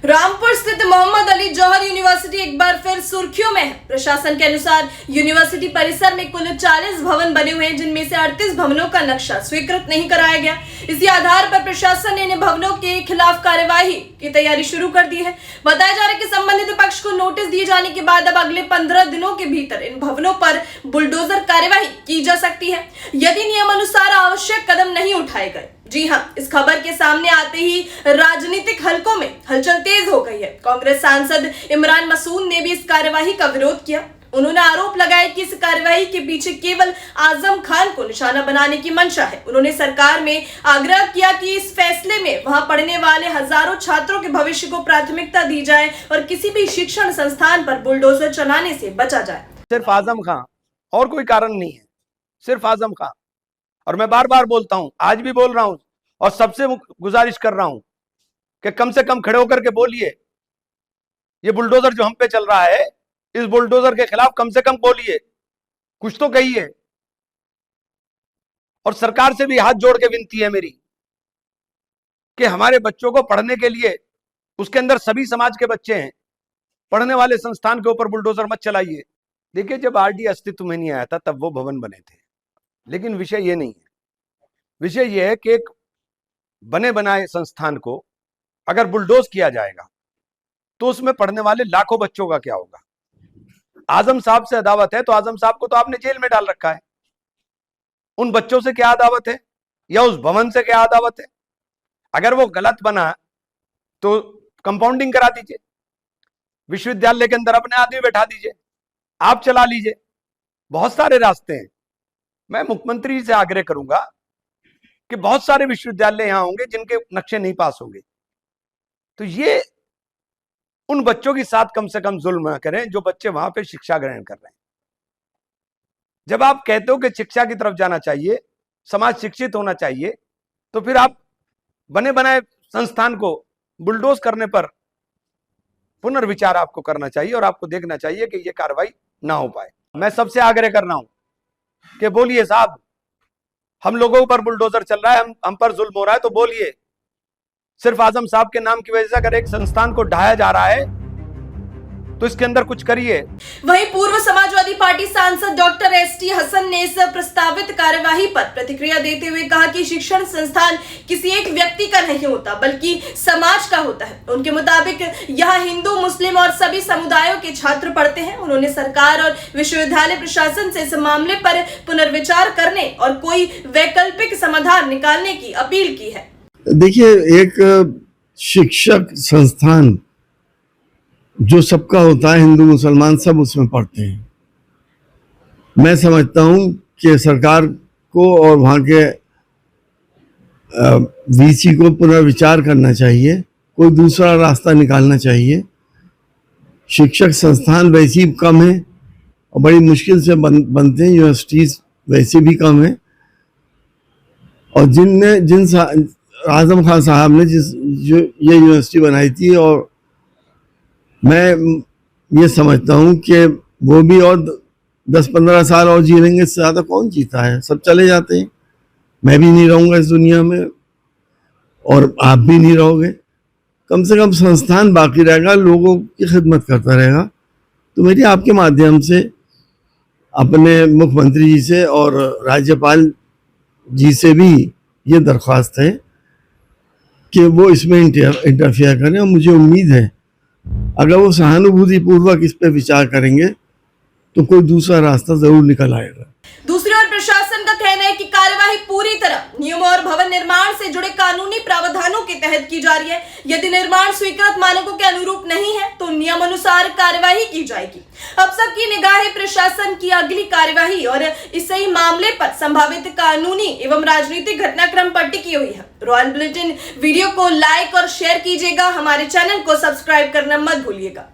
रामपुर स्थित मोहम्मद अली जौहर यूनिवर्सिटी एक बार फिर सुर्खियों में है। प्रशासन के अनुसार यूनिवर्सिटी परिसर में कुल 40 भवन बने हुए हैं, जिनमें से 38 भवनों का नक्शा स्वीकृत नहीं कराया गया। इसी आधार पर प्रशासन ने इन भवनों के खिलाफ कार्यवाही की तैयारी शुरू कर दी है। बताया जा रहा है कि संबंधित पक्ष को नोटिस दिए जाने के बाद अब अगले 15 दिनों के भीतर इन भवनों पर बुलडोजर कार्यवाही की जा सकती है, यदि नियमानुसार आवश्यक कदम नहीं उठाए गए। जी हां, इस खबर के सामने आते ही राजनीतिक हलकों में हलचल तेज हो गई है। कांग्रेस सांसद इमरान मसूद ने भी इस कार्यवाही का विरोध किया। उन्होंने आरोप लगाया कि इस कार्यवाही के पीछे केवल आजम खान को निशाना बनाने की मंशा है। उन्होंने सरकार में आग्रह किया कि इस फैसले में वहां पढ़ने वाले हजारों छात्रों के भविष्य को प्राथमिकता दी जाए और किसी भी शिक्षण संस्थान पर बुलडोजर चलाने से बचा जाए। सिर्फ आजम खान, और कोई कारण नहीं है, सिर्फ आजम खान। और मैं बार बार बोलता हूं, आज भी बोल रहा हूं और सबसे गुजारिश कर रहा हूं कि कम से कम खड़े होकर के बोलिए। ये बुलडोजर जो हम पे चल रहा है, इस बुलडोजर के खिलाफ कम से कम बोलिए, कुछ तो कहिए। और सरकार से भी हाथ जोड़ के विनती है मेरी कि हमारे बच्चों को पढ़ने के लिए, उसके अंदर सभी समाज के बच्चे हैं, पढ़ने वाले संस्थान के ऊपर बुलडोजर मत चलाइए। देखिए, जब आरडी अस्तित्व में नहीं आया था तब वो भवन बने थे, लेकिन विषय ये नहीं है। विषय ये है कि एक बने बनाए संस्थान को अगर बुलडोज किया जाएगा तो उसमें पढ़ने वाले लाखों बच्चों का क्या होगा। आजम साहब से अदावत है तो आजम साहब को तो आपने जेल में डाल रखा है। उन बच्चों से क्या अदावत है या उस भवन से क्या अदावत है? अगर वो गलत बना तो कंपाउंडिंग करा दीजिए, विश्वविद्यालय के अंदर अपने आदमी बैठा दीजिए, आप चला लीजिए। बहुत सारे रास्ते हैं। मैं मुख्यमंत्री से आग्रह करूंगा कि बहुत सारे विश्वविद्यालय यहां होंगे जिनके नक्शे नहीं पास होंगे, तो ये उन बच्चों के साथ कम से कम जुल्म न करें जो बच्चे वहां पे शिक्षा ग्रहण कर रहे हैं। जब आप कहते हो कि शिक्षा की तरफ जाना चाहिए, समाज शिक्षित होना चाहिए, तो फिर आप बने बनाए संस्थान को बुलडोज करने पर पुनर्विचार आपको करना चाहिए और आपको देखना चाहिए कि यह कार्रवाई ना हो पाए। मैं सबसे आग्रह कर रहा हूं कि बोलिए साहब, हम लोगों पर बुलडोजर चल रहा है, हम पर जुल्म हो रहा है, तो बोलिए। सिर्फ आजम साहब के नाम की वजह से अगर एक संस्थान को ढाया जा रहा है तो इसके अंदर कुछ करिए। वहीं पूर्व समाजवादी पार्टी सांसद डॉक्टर एसटी हसन ने इस प्रस्तावित कार्यवाही पर प्रतिक्रिया देते हुए कहा कि शिक्षण संस्थान किसी एक व्यक्ति का नहीं होता बल्कि समाज का होता है। उनके मुताबिक यहाँ हिंदू, मुस्लिम और सभी समुदायों के छात्र पढ़ते हैं। उन्होंने सरकार और विश्वविद्यालय प्रशासन से इस मामले पर पुनर्विचार करने और कोई वैकल्पिक समाधान निकालने की अपील की है। देखिए, एक शिक्षक संस्थान जो सबका होता है, हिंदू मुसलमान सब उसमें पढ़ते हैं। मैं समझता हूं कि सरकार को और वहाँ के वीसी को पुनर्विचार करना चाहिए, कोई दूसरा रास्ता निकालना चाहिए। शिक्षक संस्थान वैसे ही कम है और बड़ी मुश्किल से बनते हैं, यूनिवर्सिटीज़ वैसे भी कम है। और जिन आजम खान साहब ने जो ये यूनिवर्सिटी बनाई थी, और मैं ये समझता हूँ कि वो भी और 10-15 साल और जी लेंगे, इससे ज़्यादा कौन जीता है। सब चले जाते हैं, मैं भी नहीं रहूँगा इस दुनिया में और आप भी नहीं रहोगे। कम से कम संस्थान बाकी रहेगा, लोगों की खिदमत करता रहेगा। तो मेरी आपके माध्यम से अपने मुख्यमंत्री जी से और राज्यपाल जी से भी ये दरख्वास्त है कि वो इसमें इंटरफेयर करें। और मुझे उम्मीद है अगर वो सहानुभूति पूर्वक इस पे विचार करेंगे तो कोई दूसरा रास्ता जरूर निकल आएगा। दूसरी ओर प्रशासन का कहना है कि कार्यवाही पूरी तरह नियमों और भवन निर्माण से जुड़े कानूनी प्रावधानों के तहत की जा रही है। यदि निर्माण स्वीकृत मानकों के अनुरूप नहीं है तो नियमानुसार कार्यवाही की जाएगी। अब सबकी निगाहें प्रशासन की अगली कार्यवाही और इसी मामले पर संभावित कानूनी एवं राजनीतिक घटनाक्रम पर टिकी हुई है। रॉयल बुलेटिन वीडियो को लाइक और शेयर कीजिएगा, हमारे चैनल को सब्सक्राइब करना मत भूलिएगा।